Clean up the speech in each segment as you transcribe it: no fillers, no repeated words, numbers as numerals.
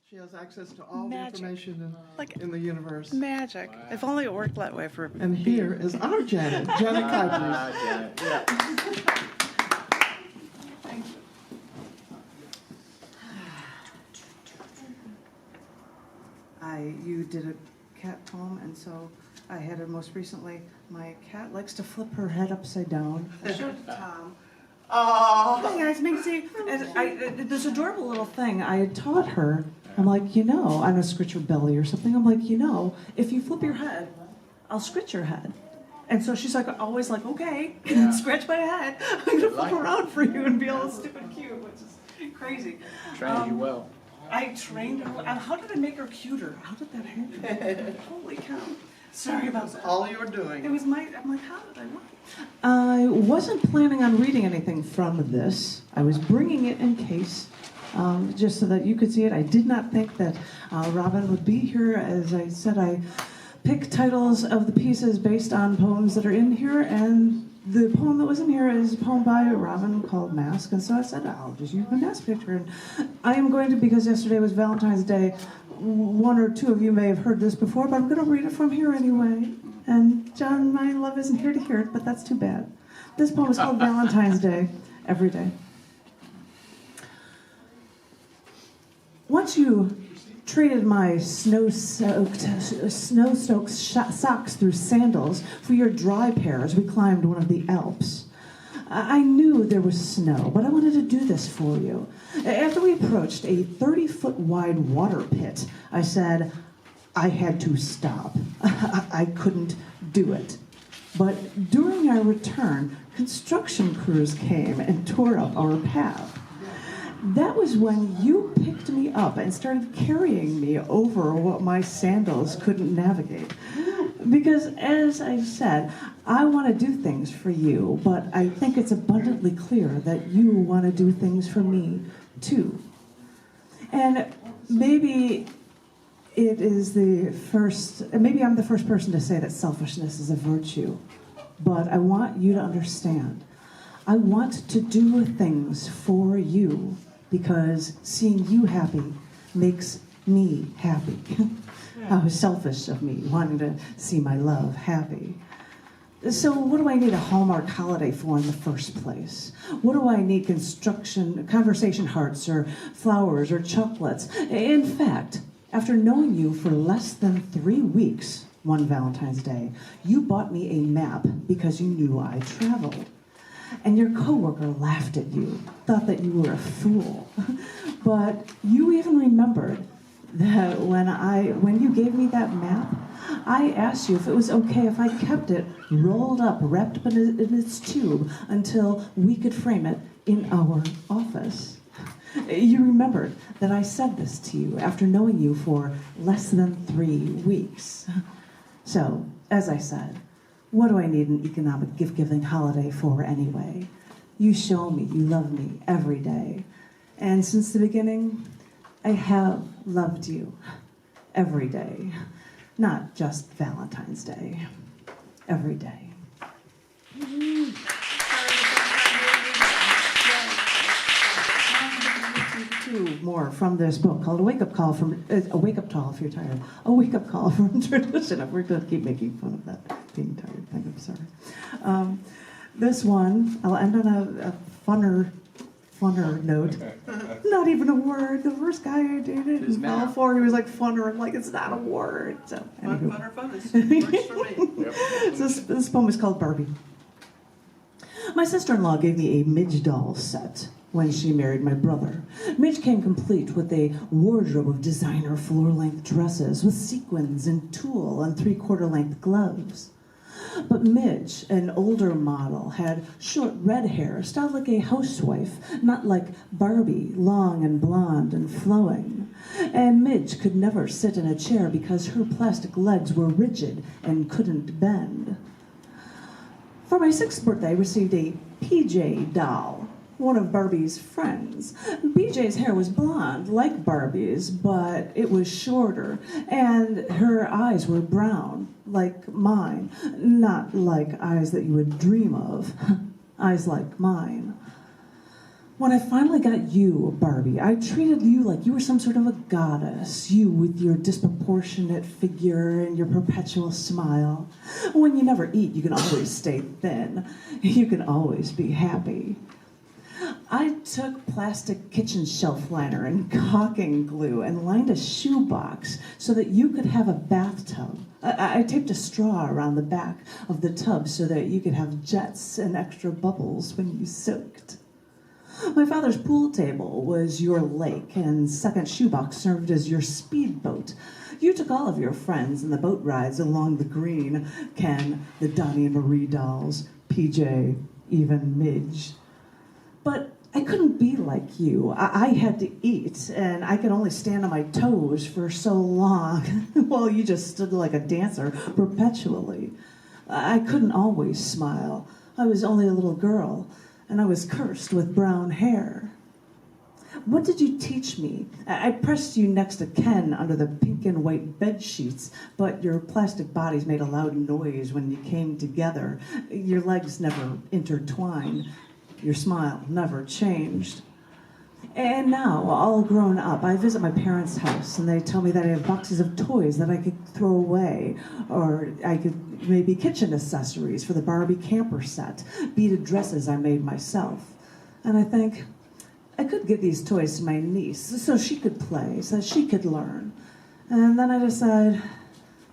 She has access to all Magic. the information Like in the universe. magic. Wow. If only it worked that way for And here is our Janet, Janet Kuypers. Janet. Yeah. Thank you. You did a cat poem, and so I had it most recently. My cat likes to flip her head upside down. I showed it to Tom. Oh, Hey guys, make see. This adorable little thing I had taught her. I'm like, I'm gonna scratch her belly or something. I'm like, if you flip your head, I'll scratch your head. And so she's like, always like, okay, scratch my head. I'm gonna flip around for you and be all stupid cute, which is crazy. Trained you well. I trained her. How did I make her cuter? How did that happen? Holy cow. Sorry about that. all you're doing. It was I'm like, how did I look? I wasn't planning on reading anything from this. I was bringing it in case, just so that you could see it. I did not think that Robin would be here. As I said, I picked titles of the pieces based on poems that are in here, and the poem that was in here is a poem by Robin called Mask, and so I said, I'll just use my mask picture. And I am going to, because yesterday was Valentine's Day, one or two of you may have heard this before, but I'm going to read it from here anyway. And John, my love, isn't here to hear it, but that's too bad. This poem is called Valentine's Day, every day. Once you traded my snow-soaked socks through sandals for your dry pair as we climbed one of the Alps. I knew there was snow, but I wanted to do this for you. After we approached a 30-foot wide water pit, I said I had to stop. I couldn't do it. But during our return, construction crews came and tore up our path. That was when you picked me up and started carrying me over what my sandals couldn't navigate. Because, as I said, I want to do things for you, but I think it's abundantly clear that you want to do things for me, too. And maybe maybe I'm the first person to say that selfishness is a virtue, but I want you to understand. I want to do things for you because seeing you happy makes me happy. How selfish of me, wanting to see my love happy. So what do I need a Hallmark holiday for in the first place? What do I need conversation hearts or flowers or chocolates? In fact, after knowing you for less than 3 weeks, one Valentine's Day, you bought me a map because you knew I traveled. And your coworker laughed at you, thought that you were a fool. But you even remembered that when you gave me that map, I asked you if it was okay if I kept it rolled up, wrapped up in its tube until we could frame it in our office. You remembered that I said this to you after knowing you for less than 3 weeks. So, as I said, what do I need an economic gift-giving holiday for anyway? You show me you love me every day. And since the beginning, I have loved you every day. Not just Valentine's Day. Every day. Two more from this book called A Wake-Up Call from A Wake-Up Call if you're tired. A Wake-Up Call from Tradition. We're going to keep making fun of that being tired thing. I'm sorry. This one, I'll end on a funner note. Not even a word. The first guy I dated in Val 4, he was like funner. I'm like, it's not a word. So, Funner. Works for me. Yep. So this poem is called Barbie. My sister-in-law gave me a Midge doll set when she married my brother. Midge came complete with a wardrobe of designer floor-length dresses with sequins and tulle and 3/4-length gloves. But Midge, an older model, had short red hair, styled like a housewife, not like Barbie, long and blonde and flowing. And Midge could never sit in a chair because her plastic legs were rigid and couldn't bend. For my 6th birthday, I received a PJ doll, one of Barbie's friends. BJ's hair was blonde, like Barbie's, but it was shorter, and her eyes were brown, like mine. Not like eyes that you would dream of, eyes like mine. When I finally got you, Barbie, I treated you like you were some sort of a goddess. You with your disproportionate figure and your perpetual smile. When you never eat, you can always stay thin. You can always be happy. I took plastic kitchen shelf liner and caulking glue and lined a shoebox so that you could have a bathtub. I taped a straw around the back of the tub so that you could have jets and extra bubbles when you soaked. My father's pool table was your lake, and second shoebox served as your speedboat. You took all of your friends in the boat rides along the green, Ken, the Donnie and Marie dolls, PJ, even Midge. But I couldn't be like you. I had to eat, and I could only stand on my toes for so long, while you just stood like a dancer perpetually. I couldn't always smile. I was only a little girl, and I was cursed with brown hair. What did you teach me? I pressed you next to Ken under the pink and white bed sheets, but your plastic bodies made a loud noise when you came together. Your legs never intertwined. Your smile never changed. And now, all grown up, I visit my parents' house, and they tell me that I have boxes of toys that I could throw away, or I could maybe kitchen accessories for the Barbie camper set, beaded dresses I made myself. And I think, I could give these toys to my niece so she could play, so she could learn. And then I decide,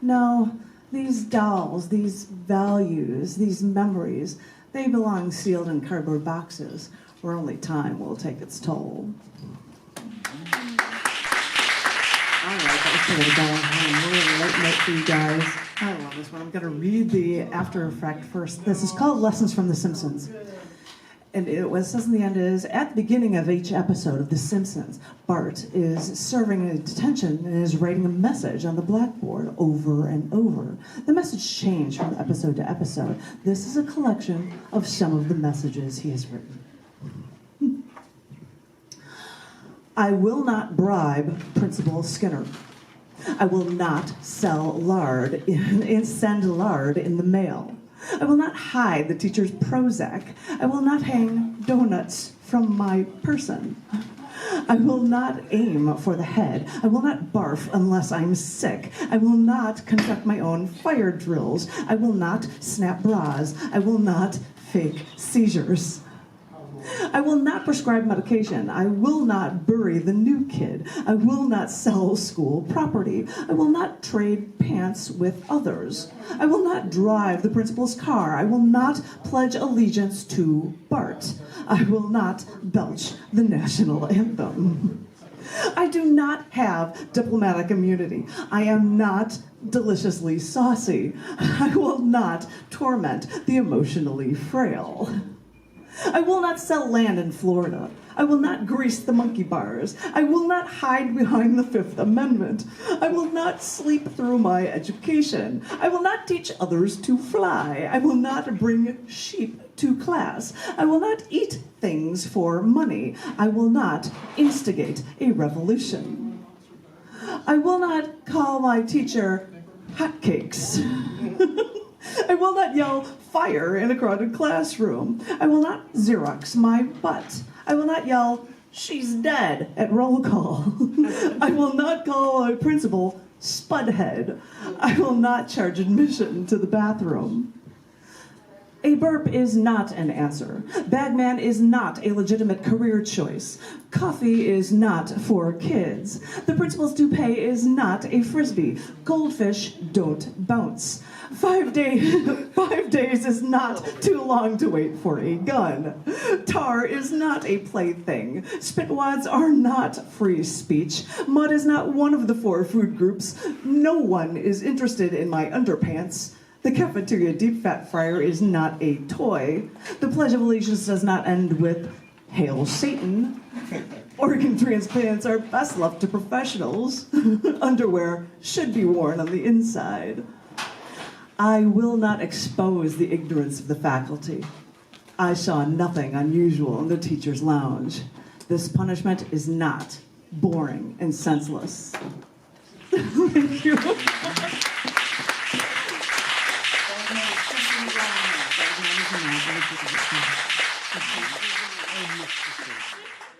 no, these dolls, these values, these memories, they belong sealed in cardboard boxes where only time will take its toll. All right, that was pretty dull. Really late night for you guys. I love this one. I'm going to read the after effect first. This is called Lessons from the Simpsons. And what it says in the end is, at the beginning of each episode of The Simpsons, Bart is serving a detention and is writing a message on the blackboard over and over. The message changed from episode to episode. This is a collection of some of the messages he has written. I will not bribe Principal Skinner. I will not sell lard and send lard in the mail. I will not hide the teacher's Prozac. I will not hang donuts from my person. I will not aim for the head. I will not barf unless I'm sick. I will not conduct my own fire drills. I will not snap bras. I will not fake seizures. I will not prescribe medication. I will not bury the new kid. I will not sell school property. I will not trade pants with others. I will not drive the principal's car. I will not pledge allegiance to Bart. I will not belch the national anthem. I do not have diplomatic immunity. I am not deliciously saucy. I will not torment the emotionally frail. I will not sell land in Florida. I will not grease the monkey bars. I will not hide behind the Fifth Amendment. I will not sleep through my education. I will not teach others to fly. I will not bring sheep to class. I will not eat things for money. I will not instigate a revolution. I will not call my teacher hotcakes. I will not yell fire in a crowded classroom. I will not Xerox my butt. I will not yell, she's dead, at roll call. I will not call my principal Spudhead. I will not charge admission to the bathroom. A burp is not an answer. Bagman is not a legitimate career choice. Coffee is not for kids. The principal's toupee is not a frisbee. Goldfish don't bounce. 5 days is not too long to wait for a gun. Tar is not a plaything. Spitwads are not free speech. Mud is not one of the 4 food groups. No one is interested in my underpants. The cafeteria deep fat fryer is not a toy. The Pledge of Allegiance does not end with Hail Satan. Organ transplants are best left to professionals. Underwear should be worn on the inside. I will not expose the ignorance of the faculty. I saw nothing unusual in the teacher's lounge. This punishment is not boring and senseless. Thank you. miss to see.